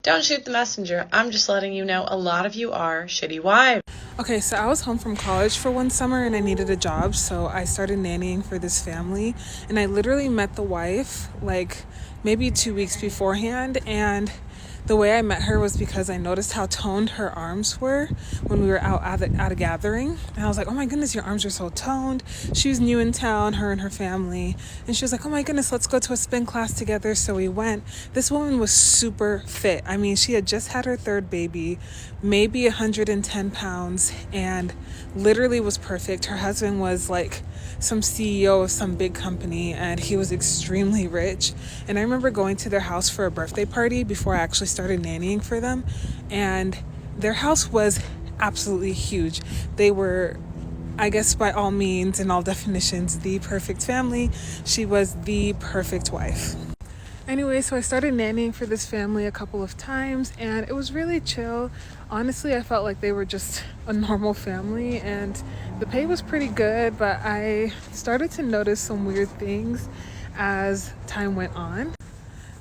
Don't shoot the messenger. I'm just letting you know a lot of you are shitty wives. Okay, so I was home from college for one summer and I needed a job, so I started nannying for this family. And I literally met the wife like maybe 2 weeks beforehand, and the way I met her was because I noticed how toned her arms were when we were out at a gathering. And I was like, oh my goodness, your arms are so toned. She was new in town, her and her family. And she was like, oh my goodness, let's go to a spin class together. So we went. This woman was super fit. I mean, she had just had her third baby, maybe 110 pounds, and literally was perfect. Her husband was like some CEO of some big company, and he was extremely rich. And I remember going to their house for a birthday party before I actually started nannying for them, and their house was absolutely huge. They were, I guess, by all means and all definitions, the perfect family. She was the perfect wife. Anyway, so I started nannying for this family a couple of times, and it was really chill. Honestly, I felt like they were just a normal family, and the pay was pretty good, but I started to notice some weird things as time went on.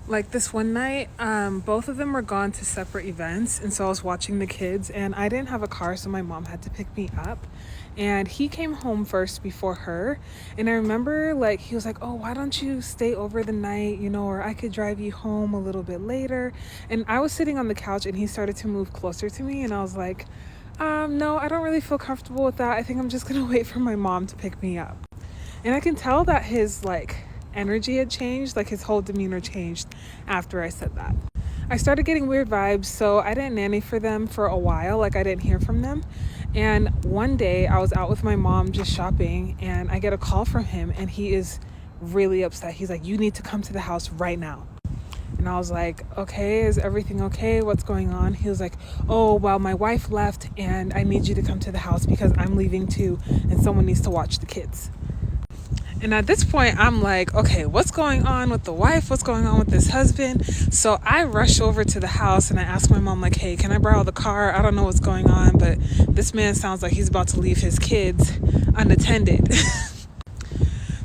Like this one night, both of them were gone to separate events, and so I was watching the kids, and I didn't have a car, so my mom had to pick me up. And he came home first before her, and I remember like he was like, oh, why don't you stay over the night, or I could drive you home a little bit later. And I was sitting on the couch, and he started to move closer to me, and I was like, no, I don't really feel comfortable with that. I think I'm just gonna wait for my mom to pick me up. And I can tell that his energy had changed, like his whole demeanor changed after I said that. I started getting weird vibes, so I didn't nanny for them for a while. Like I didn't hear from them. And one day I was out with my mom just shopping, and I get a call from him, and he is really upset. He's like, you need to come to the house right now. And I was like, okay, is everything okay? What's going on? He was like, oh, well, my wife left and I need you to come to the house because I'm leaving too, and someone needs to watch the kids. And at this point, I'm like, okay, what's going on with the wife? What's going on with this husband? So I rush over to the house and I ask my mom, like, hey, can I borrow the car? I don't know what's going on, but this man sounds like he's about to leave his kids unattended.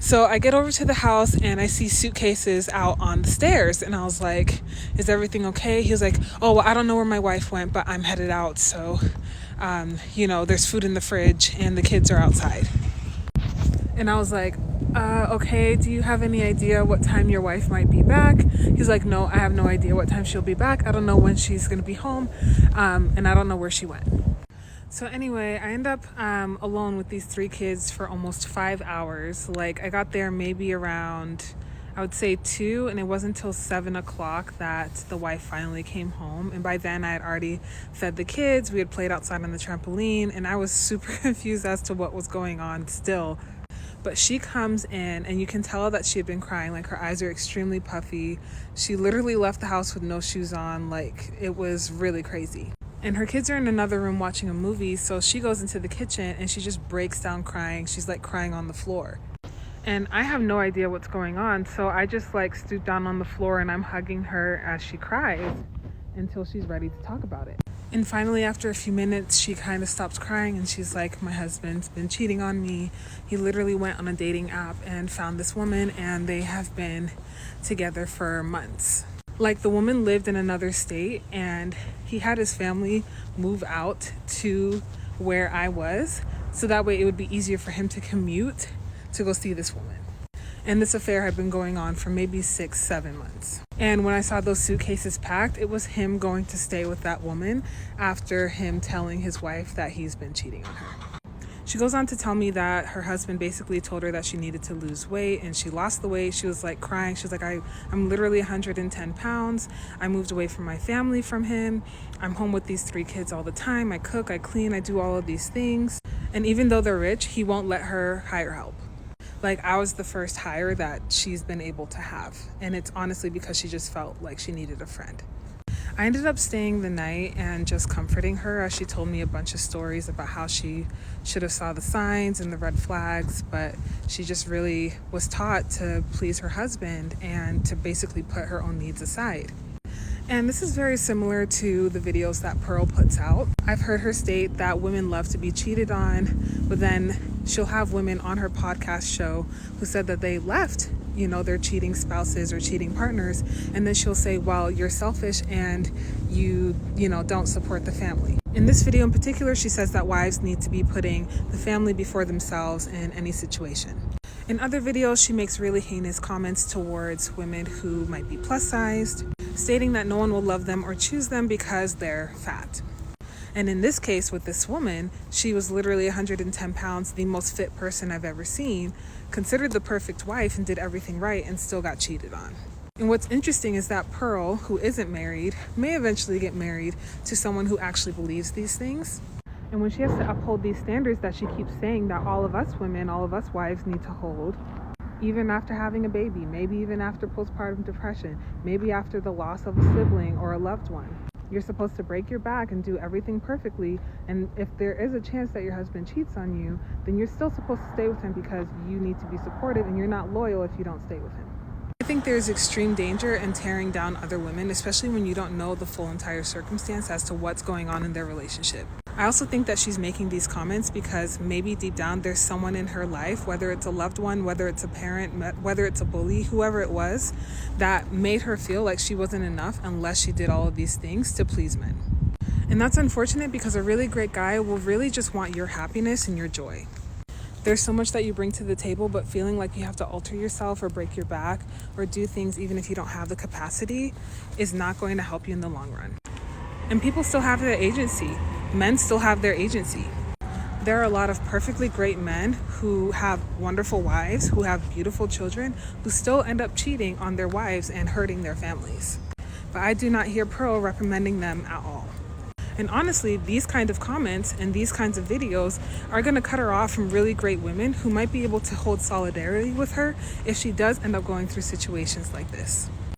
So I get over to the house and I see suitcases out on the stairs. And I was like, is everything okay? He was like, oh, well, I don't know where my wife went, but I'm headed out. So, there's food in the fridge and the kids are outside. And I was like, okay, do you have any idea what time your wife might be back? He's like, no, I have no idea what time she'll be back. I don't know when she's going to be home. And I don't know where she went. So anyway, I end up alone with these 3 kids for almost 5 hours. Like I got there maybe around, I would say 2, and it wasn't until 7 o'clock that the wife finally came home. And by then I had already fed the kids. We had played outside on the trampoline, and I was super confused as to what was going on still. But she comes in and you can tell that she had been crying. Like her eyes are extremely puffy. She literally left the house with no shoes on. Like it was really crazy. And her kids are in another room watching a movie. So she goes into the kitchen and she just breaks down crying. She's like crying on the floor. And I have no idea what's going on. So I just like stoop down on the floor and I'm hugging her as she cries until she's ready to talk about it. And finally, after a few minutes, she kind of stops crying and she's like, my husband's been cheating on me. He literally went on a dating app and found this woman, and they have been together for months. Like the woman lived in another state, and he had his family move out to where I was. So that way it would be easier for him to commute to go see this woman. And this affair had been going on for maybe 6-7 months. And when I saw those suitcases packed, it was him going to stay with that woman after him telling his wife that he's been cheating on her. She goes on to tell me that her husband basically told her that she needed to lose weight, and she lost the weight. She was like crying. She was like, I'm literally 110 pounds. I moved away from my family from him. I'm home with these 3 kids all the time. I cook, I clean, I do all of these things. And even though they're rich, he won't let her hire help. Like I was the first hire that she's been able to have. And it's honestly because she just felt like she needed a friend. I ended up staying the night and just comforting her as she told me a bunch of stories about how she should have saw the signs and the red flags, but she just really was taught to please her husband and to basically put her own needs aside. And this is very similar to the videos that Pearl puts out. I've heard her state that women love to be cheated on, but then she'll have women on her podcast show who said that they left their cheating spouses or cheating partners, and then she'll say, well, you're selfish and you don't support the family. In this video in particular, she says that wives need to be putting the family before themselves in any situation. In other videos, she makes really heinous comments towards women who might be plus sized, stating that no one will love them or choose them because they're fat. And in this case with this woman, she was literally 110 pounds, the most fit person I've ever seen, considered the perfect wife and did everything right, and still got cheated on. And what's interesting is that Pearl, who isn't married, may eventually get married to someone who actually believes these things. And when she has to uphold these standards that she keeps saying that all of us women, all of us wives need to hold, even after having a baby, maybe even after postpartum depression, maybe after the loss of a sibling or a loved one, you're supposed to break your back and do everything perfectly. And if there is a chance that your husband cheats on you, then you're still supposed to stay with him because you need to be supportive, and you're not loyal if you don't stay with him. I think there's extreme danger in tearing down other women, especially when you don't know the full entire circumstance as to what's going on in their relationship. I also think that she's making these comments because maybe deep down there's someone in her life, whether it's a loved one, whether it's a parent, whether it's a bully, whoever it was, that made her feel like she wasn't enough unless she did all of these things to please men. And that's unfortunate because a really great guy will really just want your happiness and your joy. There's so much that you bring to the table, but feeling like you have to alter yourself or break your back or do things even if you don't have the capacity is not going to help you in the long run. And people still have their agency. Men still have their agency. There are a lot of perfectly great men who have wonderful wives, who have beautiful children, who still end up cheating on their wives and hurting their families. But I do not hear Pearl reprimanding them at all. And honestly, these kind of comments and these kinds of videos are going to cut her off from really great women who might be able to hold solidarity with her if she does end up going through situations like this.